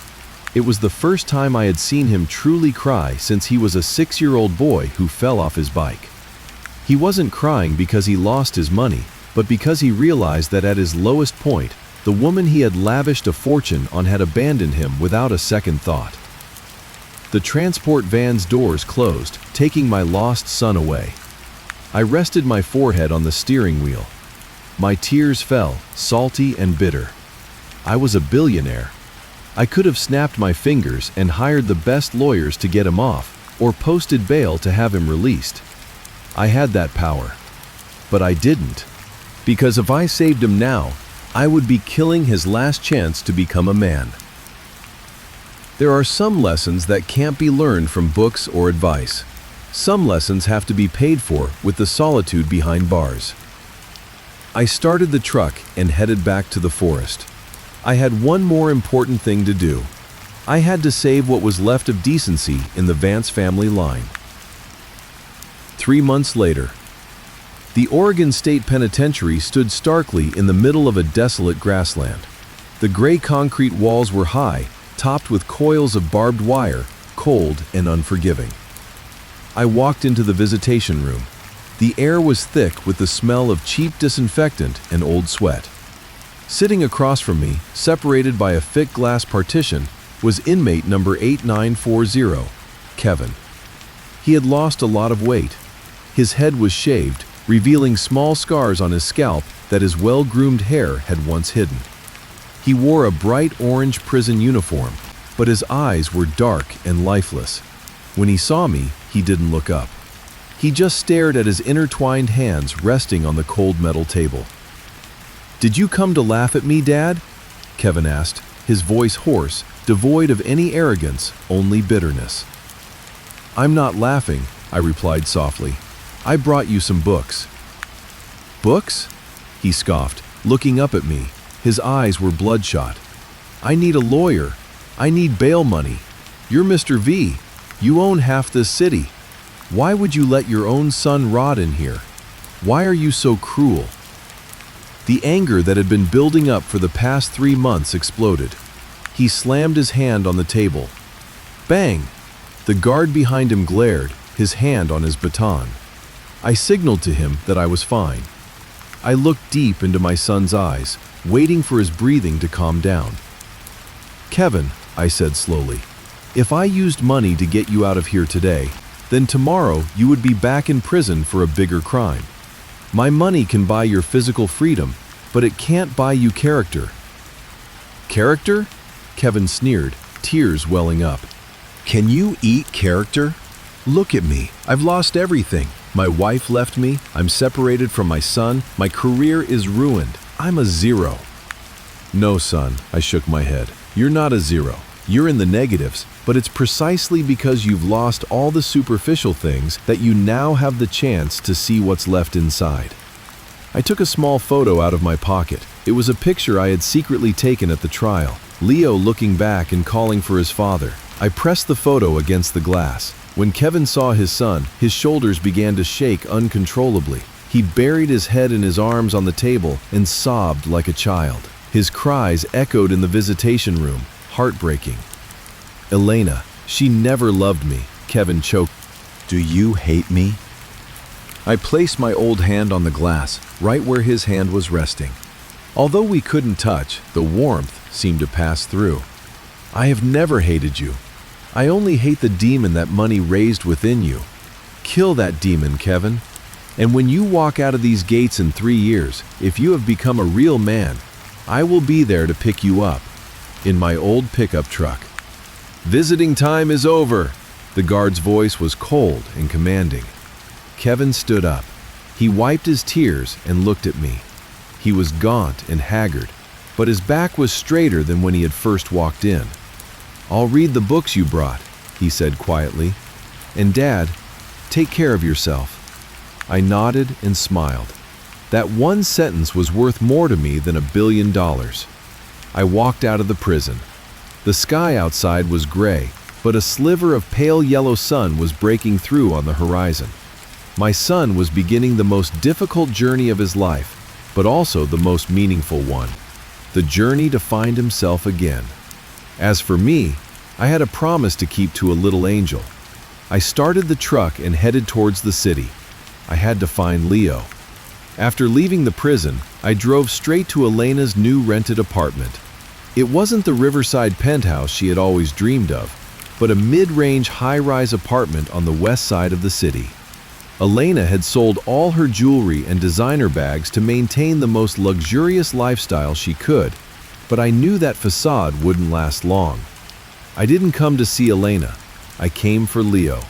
Speaker 1: It was the first time I had seen him truly cry since he was a 6-year-old boy who fell off his bike. He wasn't crying because he lost his money, but because he realized that at his lowest point, the woman he had lavished a fortune on had abandoned him without a second thought. The transport van's doors closed, taking my lost son away. I rested my forehead on the steering wheel. My tears fell, salty and bitter. I was a billionaire. I could have snapped my fingers and hired the best lawyers to get him off, or posted bail to have him released. I had that power. But I didn't. Because if I saved him now, I would be killing his last chance to become a man. There are some lessons that can't be learned from books or advice. Some lessons have to be paid for with the solitude behind bars. I started the truck and headed back to the forest. I had one more important thing to do. I had to save what was left of decency in the Vance family line. 3 months later, the Oregon State Penitentiary stood starkly in the middle of a desolate grassland. The gray concrete walls were high, topped with coils of barbed wire, cold and unforgiving. I walked into the visitation room. The air was thick with the smell of cheap disinfectant and old sweat. Sitting across from me, separated by a thick glass partition, was inmate number 8940, Kevin. He had lost a lot of weight. His head was shaved, revealing small scars on his scalp that his well-groomed hair had once hidden. He wore a bright orange prison uniform, but his eyes were dark and lifeless. When he saw me, he didn't look up. He just stared at his intertwined hands resting on the cold metal table. "Did you come to laugh at me, Dad?" Kevin asked, his voice hoarse, devoid of any arrogance, only bitterness. "I'm not laughing," I replied softly. "I brought you some books." "Books?" he scoffed, looking up at me. His eyes were bloodshot. "I need a lawyer. I need bail money. You're Mr. V. You own half this city. Why would you let your own son rot in here? Why are you so cruel?" The anger that had been building up for the past 3 months exploded. He slammed his hand on the table. Bang! The guard behind him glared, his hand on his baton. I signaled to him that I was fine. I looked deep into my son's eyes, waiting for his breathing to calm down. "Kevin," I said slowly, "if I used money to get you out of here today, then tomorrow you would be back in prison for a bigger crime. My money can buy your physical freedom, but it can't buy you character." "Character?" Kevin sneered, tears welling up. "Can you eat character? Look at me. I've lost everything. My wife left me. I'm separated from my son. My career is ruined. I'm a zero." "No, son," I shook my head. "You're not a zero. You're in the negatives, but it's precisely because you've lost all the superficial things that you now have the chance to see what's left inside." I took a small photo out of my pocket. It was a picture I had secretly taken at the trial, Leo looking back and calling for his father. I pressed the photo against the glass. When Kevin saw his son, his shoulders began to shake uncontrollably. He buried his head in his arms on the table and sobbed like a child. His cries echoed in the visitation room, heartbreaking. "Elena, she never loved me," Kevin choked. "Do you hate me?" I placed my old hand on the glass, right where his hand was resting. Although we couldn't touch, the warmth seemed to pass through. "I have never hated you. I only hate the demon that money raised within you. Kill that demon, Kevin. And when you walk out of these gates in 3 years, if you have become a real man, I will be there to pick you up, in my old pickup truck." "Visiting time is over." The guard's voice was cold and commanding. Kevin stood up. He wiped his tears and looked at me. He was gaunt and haggard, but his back was straighter than when he had first walked in. "I'll read the books you brought," he said quietly. "And Dad, take care of yourself." I nodded and smiled. That one sentence was worth more to me than $1 billion. I walked out of the prison. The sky outside was gray, but a sliver of pale yellow sun was breaking through on the horizon. My son was beginning the most difficult journey of his life, but also the most meaningful one. The journey to find himself again. As for me, I had a promise to keep to a little angel. I started the truck and headed towards the city. I had to find Leo. After leaving the prison, I drove straight to Elena's new rented apartment. It wasn't the riverside penthouse she had always dreamed of, but a mid-range high-rise apartment on the west side of the city. Elena had sold all her jewelry and designer bags to maintain the most luxurious lifestyle she could, but I knew that facade wouldn't last long. I didn't come to see Elena. I came for Leo.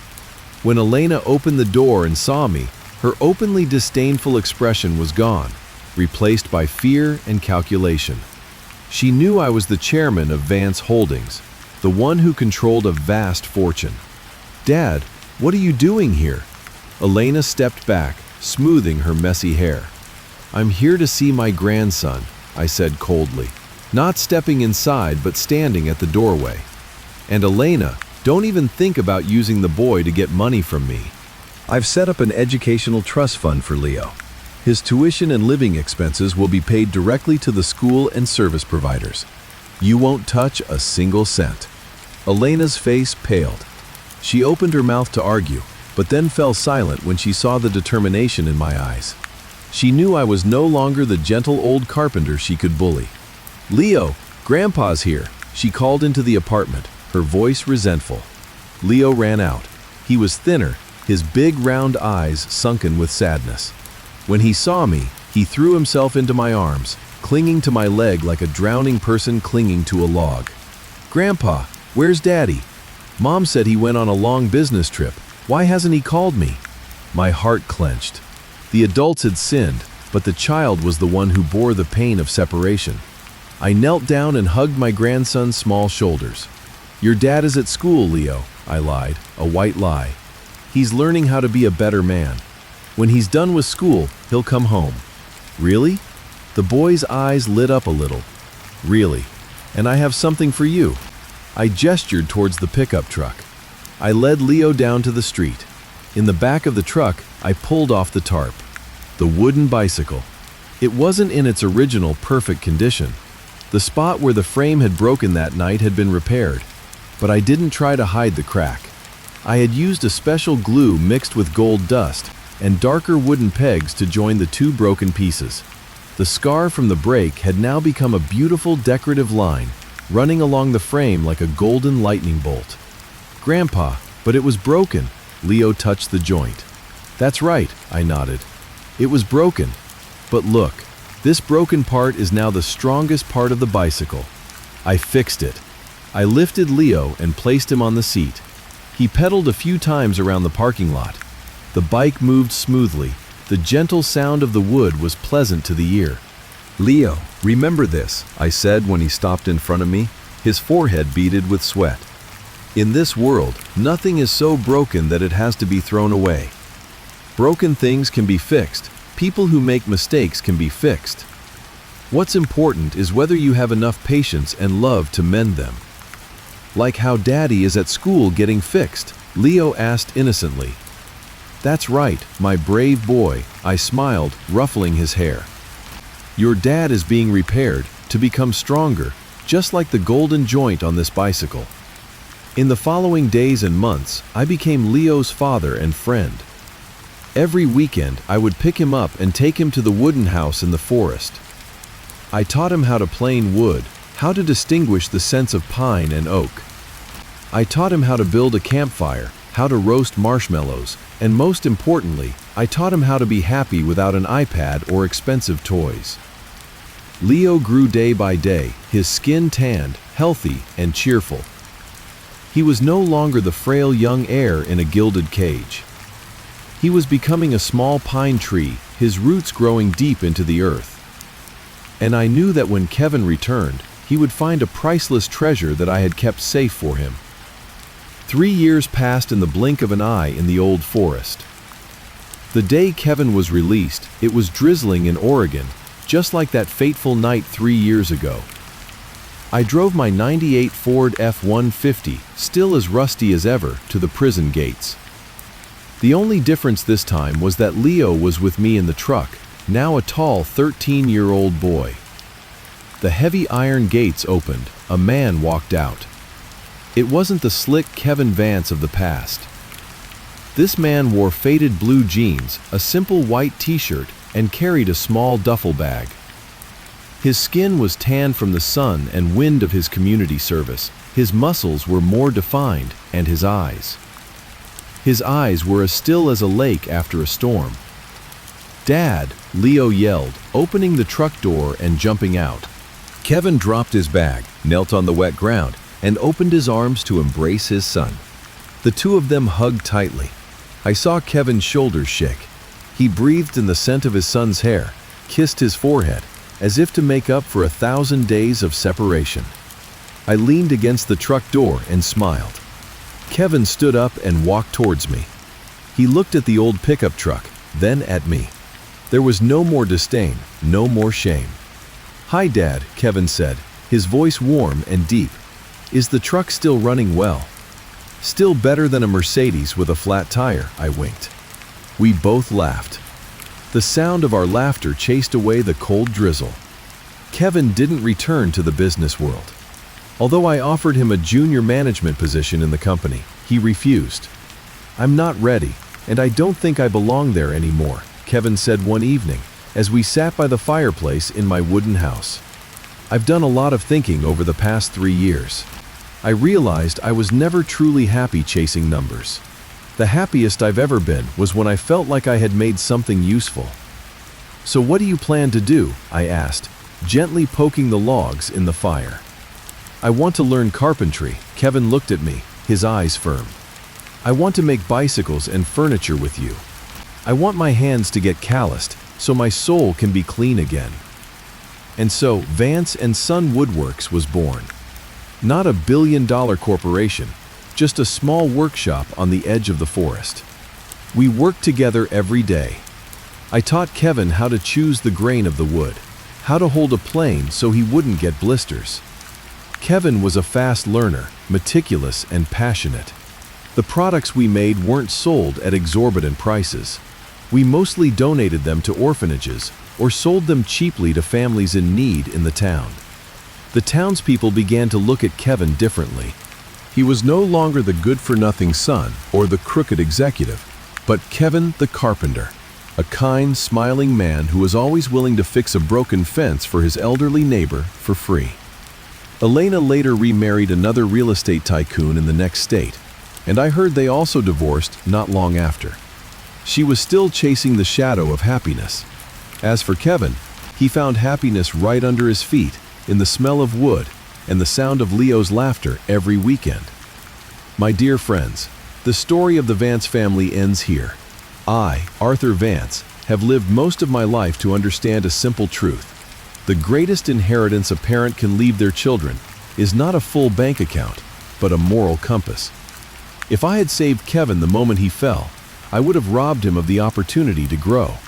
Speaker 1: When Elena opened the door and saw me, her openly disdainful expression was gone, replaced by fear and calculation. She knew I was the chairman of Vance Holdings, the one who controlled a vast fortune. "Dad, what are you doing here?" Elena stepped back, smoothing her messy hair. "I'm here to see my grandson," I said coldly, not stepping inside but standing at the doorway. "And Elena, don't even think about using the boy to get money from me. I've set up an educational trust fund for Leo. His tuition and living expenses will be paid directly to the school and service providers. You won't touch a single cent." Elena's face paled. She opened her mouth to argue, but then fell silent when she saw the determination in my eyes. She knew I was no longer the gentle old carpenter she could bully. "Leo, Grandpa's here," she called into the apartment, her voice resentful. Leo ran out. He was thinner, his big round eyes sunken with sadness. When he saw me, he threw himself into my arms, clinging to my leg like a drowning person clinging to a log. "Grandpa, where's Daddy? Mom said he went on a long business trip. Why hasn't he called me?" My heart clenched. The adults had sinned, but the child was the one who bore the pain of separation. I knelt down and hugged my grandson's small shoulders. "Your dad is at school, Leo," I lied, a white lie. "He's learning how to be a better man. When he's done with school, he'll come home." "Really?" The boy's eyes lit up a little. "Really. And I have something for you." I gestured towards the pickup truck. I led Leo down to the street. In the back of the truck, I pulled off the tarp. The wooden bicycle. It wasn't in its original perfect condition. The spot where the frame had broken that night had been repaired, but I didn't try to hide the crack. I had used a special glue mixed with gold dust and darker wooden pegs to join the two broken pieces. The scar from the break had now become a beautiful decorative line, running along the frame like a golden lightning bolt. "Grandpa, but it was broken." Leo touched the joint. "That's right," I nodded. "It was broken. But look, this broken part is now the strongest part of the bicycle. I fixed it." I lifted Leo and placed him on the seat. He pedaled a few times around the parking lot. The bike moved smoothly. The gentle sound of the wood was pleasant to the ear. "Leo, remember this," I said when he stopped in front of me, his forehead beaded with sweat. "In this world, nothing is so broken that it has to be thrown away. Broken things can be fixed. People who make mistakes can be fixed. What's important is whether you have enough patience and love to mend them." "Like how Daddy is at school getting fixed?" Leo asked innocently. "That's right, my brave boy," I smiled, ruffling his hair. "Your dad is being repaired to become stronger, just like the golden joint on this bicycle." In the following days and months, I became Leo's father and friend. Every weekend, I would pick him up and take him to the wooden house in the forest. I taught him how to plane wood, how to distinguish the scents of pine and oak. I taught him how to build a campfire, how to roast marshmallows, and most importantly, I taught him how to be happy without an iPad or expensive toys. Leo grew day by day, his skin tanned, healthy, and cheerful. He was no longer the frail young heir in a gilded cage. He was becoming a small pine tree, his roots growing deep into the earth. And I knew that when Kevin returned, he would find a priceless treasure that I had kept safe for him. 3 years passed in the blink of an eye in the old forest. The day Kevin was released, it was drizzling in Oregon, just like that fateful night 3 years ago. I drove my '98 Ford F-150, still as rusty as ever, to the prison gates. The only difference this time was that Leo was with me in the truck, now a tall 13-year-old boy. The heavy iron gates opened, a man walked out. It wasn't the slick Kevin Vance of the past. This man wore faded blue jeans, a simple white t-shirt, and carried a small duffel bag. His skin was tan from the sun and wind of his community service. His muscles were more defined, and his eyes were as still as a lake after a storm. "Dad," Leo yelled, opening the truck door and jumping out. Kevin dropped his bag, knelt on the wet ground, and opened his arms to embrace his son. The two of them hugged tightly. I saw Kevin's shoulders shake. He breathed in the scent of his son's hair, kissed his forehead, as if to make up for 1,000 days of separation. I leaned against the truck door and smiled. Kevin stood up and walked towards me. He looked at the old pickup truck, then at me. There was no more disdain, no more shame. "Hi, Dad," Kevin said, his voice warm and deep. "Is the truck still running well?" "Still better than a Mercedes with a flat tire," I winked. We both laughed. The sound of our laughter chased away the cold drizzle. Kevin didn't return to the business world. Although I offered him a junior management position in the company, he refused. "I'm not ready, and I don't think I belong there anymore," Kevin said one evening, as we sat by the fireplace in my wooden house. "I've done a lot of thinking over the past 3 years. I realized I was never truly happy chasing numbers. The happiest I've ever been was when I felt like I had made something useful." "So what do you plan to do?" I asked, gently poking the logs in the fire. "I want to learn carpentry," Kevin looked at me, his eyes firm. "I want to make bicycles and furniture with you. I want my hands to get calloused so my soul can be clean again." And so Vance and Son Woodworks was born. Not a billion-dollar corporation, just a small workshop on the edge of the forest. We worked together every day. I taught Kevin how to choose the grain of the wood, how to hold a plane so he wouldn't get blisters. Kevin was a fast learner, meticulous and passionate. The products we made weren't sold at exorbitant prices. We mostly donated them to orphanages or sold them cheaply to families in need in the town. The townspeople began to look at Kevin differently. He was no longer the good-for-nothing son or the crooked executive, but Kevin the carpenter, a kind, smiling man who was always willing to fix a broken fence for his elderly neighbor for free. Elena later remarried another real estate tycoon in the next state, and I heard they also divorced not long after. She was still chasing the shadow of happiness. As for Kevin, he found happiness right under his feet, in the smell of wood and the sound of Leo's laughter every weekend. My dear friends, the story of the Vance family ends here. I, Arthur Vance, have lived most of my life to understand a simple truth. The greatest inheritance a parent can leave their children is not a full bank account, but a moral compass. If I had saved Kevin the moment he fell, I would have robbed him of the opportunity to grow.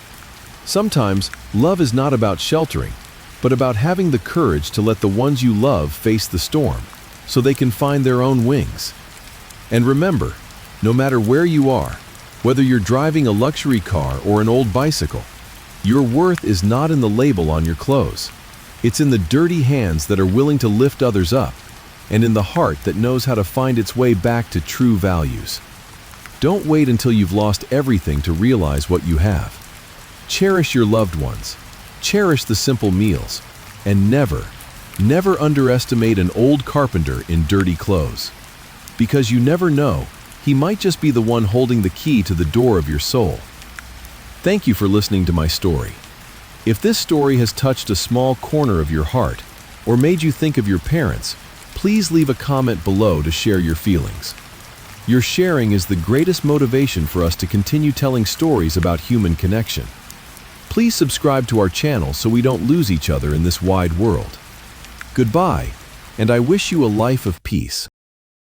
Speaker 1: Sometimes, love is not about sheltering, but about having the courage to let the ones you love face the storm, so they can find their own wings. And remember, no matter where you are, whether you're driving a luxury car or an old bicycle, your worth is not in the label on your clothes. It's in the dirty hands that are willing to lift others up, and in the heart that knows how to find its way back to true values. Don't wait until you've lost everything to realize what you have. Cherish your loved ones. Cherish the simple meals, and never, never underestimate an old carpenter in dirty clothes. Because you never know, he might just be the one holding the key to the door of your soul. Thank you for listening to my story. If this story has touched a small corner of your heart, or made you think of your parents, please leave a comment below to share your feelings. Your sharing is the greatest motivation for us to continue telling stories about human connection. Please subscribe to our channel so we don't lose each other in this wide world. Goodbye, and I wish you a life of peace.